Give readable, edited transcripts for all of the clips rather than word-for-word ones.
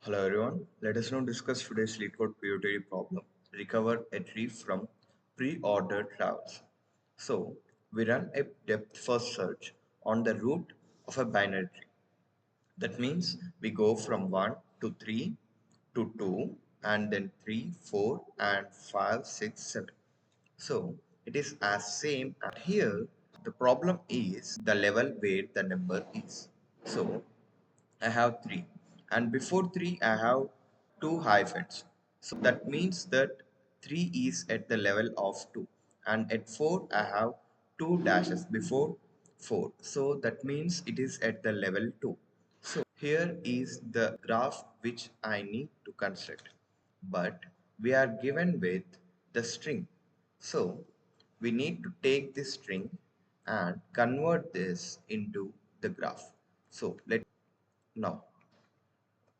Hello everyone, let us now discuss today's LeetCode POTD problem, recover a tree from pre-order travels. So, we run a depth first search on the root of a binary tree. That means we go from 1 to 3 to 2 and then 3, 4 and 5, 6, 7. So, it is as same as here. The problem is the level where the number is. So, I have 3 and before 3 I have 2 hyphens. So that means that 3 is at the level of 2 and at 4 I have 2 dashes before 4. So that means it is at the level 2. So here is the graph which I need to construct, but we are given with the string. So we need to take this string and convert this into the graph. So let now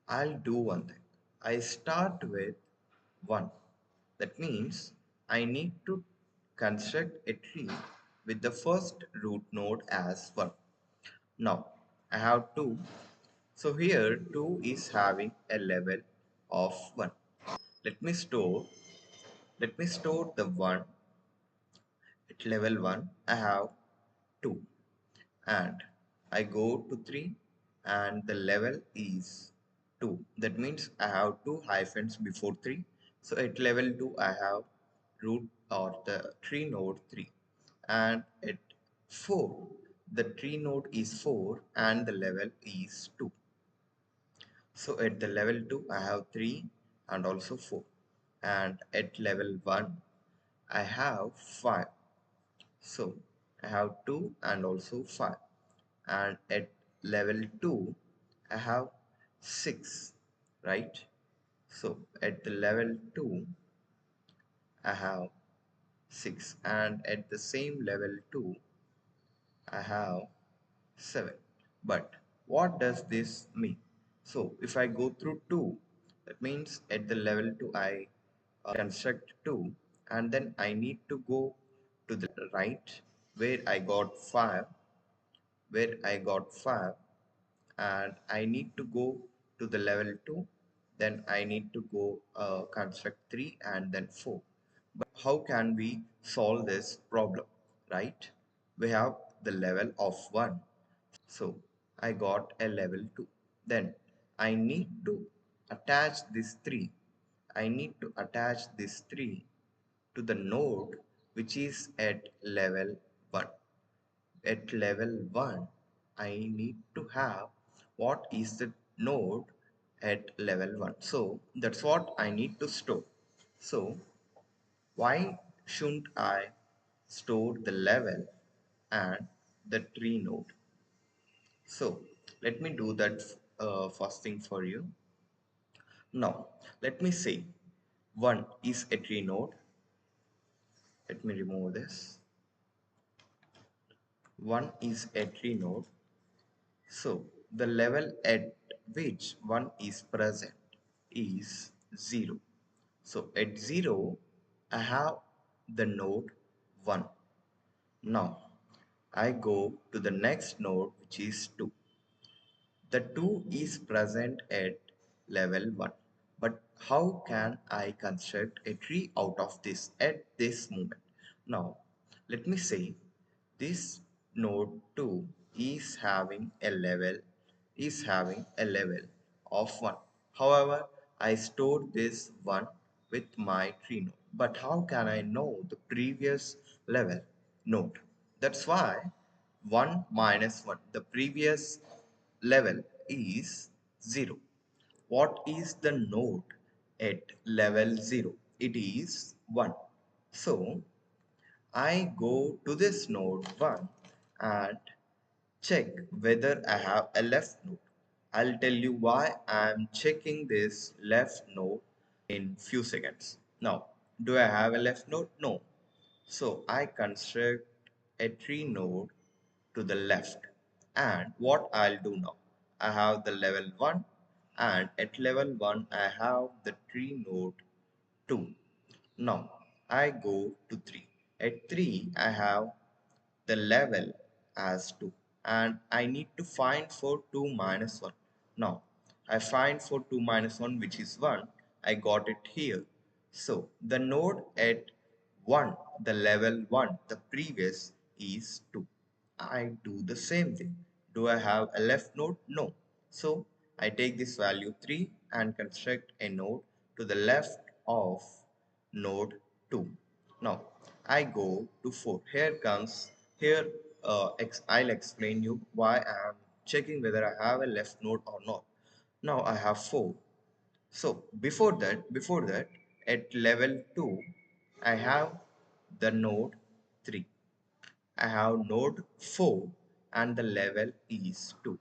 I'll do one thing. I start with 1. That means I need to construct a tree with the first root node as 1. Now I have 2. So here 2 is having a level of 1. Let me store let me store the 1 at level 1. I have 2 and I go to 3 and the level is 2. That means I have 2 hyphens before 3. So at level 2 I have root or the tree node 3 and at 4 the tree node is 4 and the level is 2. So at the level 2 I have 3 and also 4 and at level 1 I have 5. So I have 2 and also 5 and at level 2 I have 6, right? So at the level 2 I have 6 and at the same level 2 I have 7. But what does this mean? So if I go through 2, that means at the level 2 I construct 2 and then I need to go to the right where I got 5 and I need to go to the level 2, then I need to go construct 3 and then 4. But how can we solve this problem, right? We have the level of 1, so I got a level 2. Then I need to attach this 3. I need to attach this 3 to the node which is at level 1. At level 1 I need to have what is the node at level 1. So that's what I need to store. So why shouldn't I store the level and the tree node? So let me do that first thing for you. Now let me say 1 is a tree node. Let me remove this. 1 is a tree node. So the level at which 1 is present is 0. So at 0 I have the node 1. Now I go to the next node which is 2. The 2 is present at level 1. But how can I construct a tree out of this at this moment? Now let me say this node 2 is having a level of 1. However, I stored this 1 with my tree node. But how can I know the previous level node? That's why 1 minus 1, the previous level is 0. What is the node at level 0? It is 1. So I go to this node 1 and check whether I have a left node. I'll tell you why I'm checking this left node in few seconds. Now, do I have a left node? No. So I construct a tree node to the left. And what I'll do now, I have the level 1 and at level 1 I have the tree node 2. Now I go to 3. At 3 I have the level as 2 and I need to find for 2 minus 1. Now I find for 2 minus 1, which is 1. I got it here. So the node at 1, the level 1, the previous is 2. I do the same thing. Do I have a left node? No. So I take this value 3 and construct a node to the left of node 2. Now I go to 4. Here I'll explain you why I am checking whether I have a left node or not. Now I have 4. So before that, at level 2, I have the node 3. I have node 4 and the level is 2.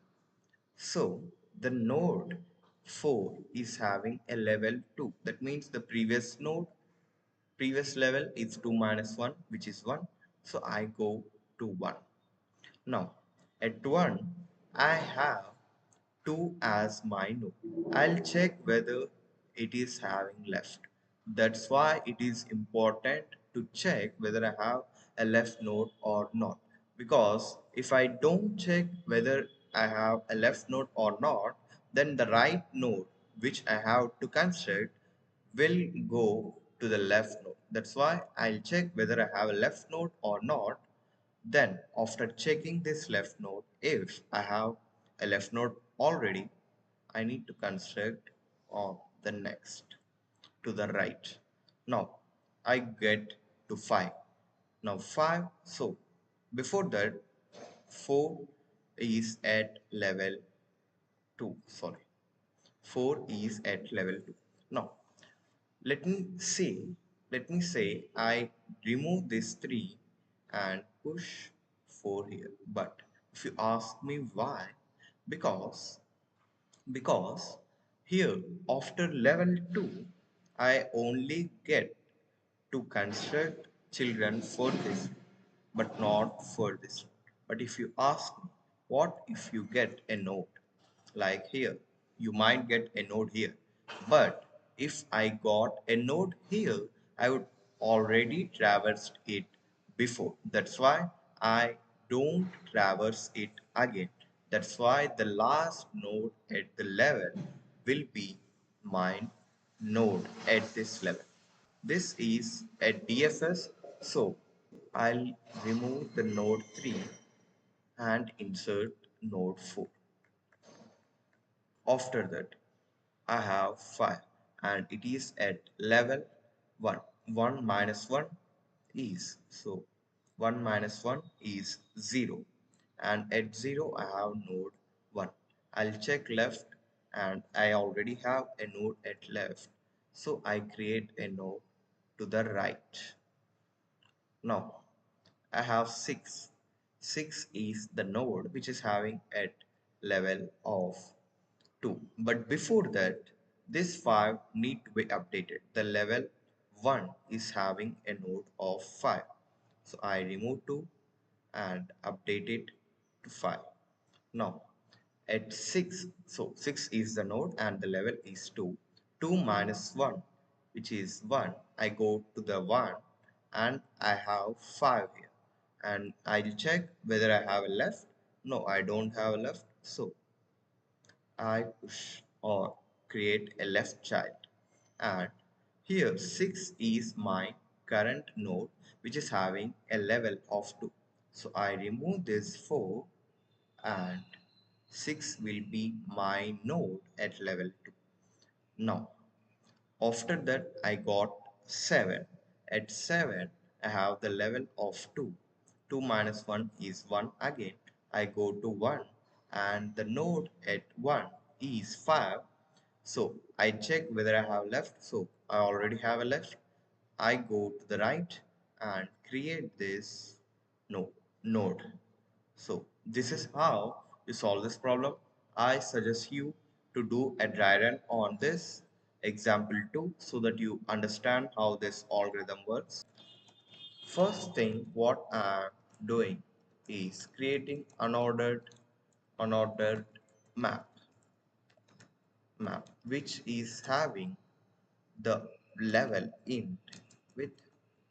So the node 4 is having a level 2. That means the previous level is 2 minus 1, which is 1. So I go to 1. Now at 1, I have 2 as my node. I'll check whether it is having left. That's why it is important to check whether I have a left node or not. Because if I don't check whether I have a left node or not, then the right node which I have to construct will go to the left node. That's why I'll check whether I have a left node or not. Then after checking this left node, if I have a left node already, I need to construct on the next to the right. Now I get to 5. Now 5, so before that 4 is at level 2, sorry, 4 is at level 2. Now let me say, I remove this 3 and push 4 here. But if you ask me why, because here after level 2, I only get to construct children for this, but not for this. But if you ask me, what if you get a node like here? You might get a node here, but if I got a node here, I would already traversed it before. That's why I don't traverse it again. That's why the last node at the level will be my node at this level. This is a DFS, so I'll remove the node 3 and insert node 4. After that, I have 5 and it is at level 1. 1 minus 1 is, so 1 minus 1 is 0, and at 0 I have node 1. I'll check left and I already have a node at left, so I create a node to the right. Now I have 6. 6 is the node which is having at level of 2. But before that, this 5 need to be updated. The level 1 is having a node of 5. So I remove 2 and update it to 5. Now at 6, so 6 is the node and the level is 2. 2 minus 1, which is 1. I go to the 1 and I have 5 here. And I'll check whether I have a left. No, I don't have a left. So I push or create a left child, and here 6 is my current node which is having a level of 2. So I remove this 4 and 6 will be my node at level 2. Now after that I got 7. At 7 I have the level of 2. 2 minus 1 is 1 again. I go to 1 and the node at 1 is 5. So I check whether I have left. So I already have a left. I go to the right and create this node. So this is how you solve this problem. I suggest you to do a dry run on this example too, so that you understand how this algorithm works. First thing what I'm doing is creating unordered map which is having the level int with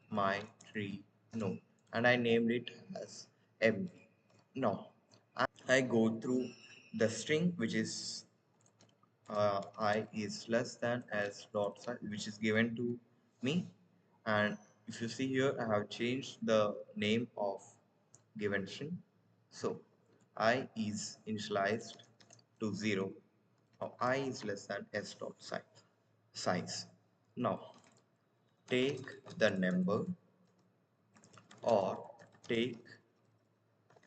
my tree node, and I named it as MB. Now I go through the string which is I is less than s dot size, which is given to me. And if you see here, I have changed the name of given string. So I is initialized to 0. Now I is less than s dot size. Now take the number or take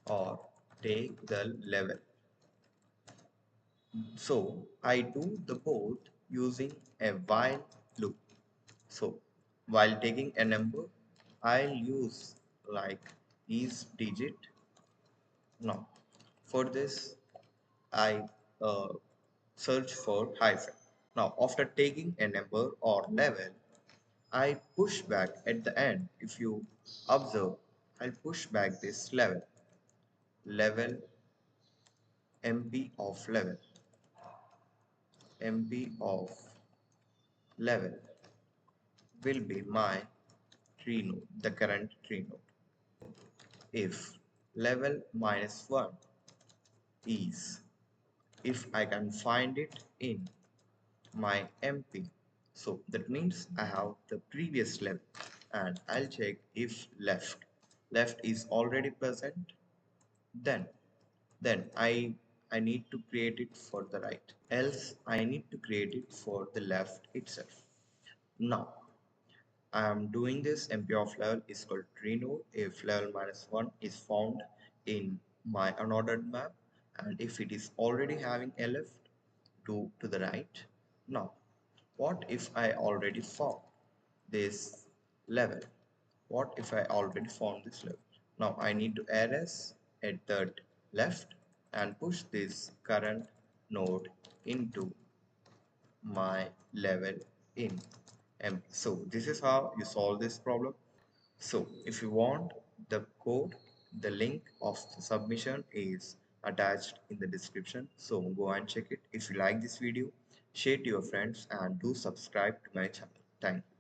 or take the level. So I do the both using a while loop. So while taking a number, I'll use like is digit. Now for this, I uh, search for hyphen. Now after taking a number or level, I push back at the end. If you observe, I'll push back this level MP of level will be my tree node, the current tree node. If level minus 1 is, if I can find it in my MP, so that means I have the previous level, and I'll check if left is already present, then I need to create it for the right, else I need to create it for the left itself. Now I am doing this. MP of level is called tree node if level minus 1 is found in my unordered map, and if it is already having a left, to the right. Now what if I already found this level? What if I already found this level? Now I need to erase at that left and push this current node into my level in MP. So this is how you solve this problem. So if you want the code, the link of the submission is attached in the description. So go and check it. If you like this video, share to your friends and do subscribe to my channel. Thank you.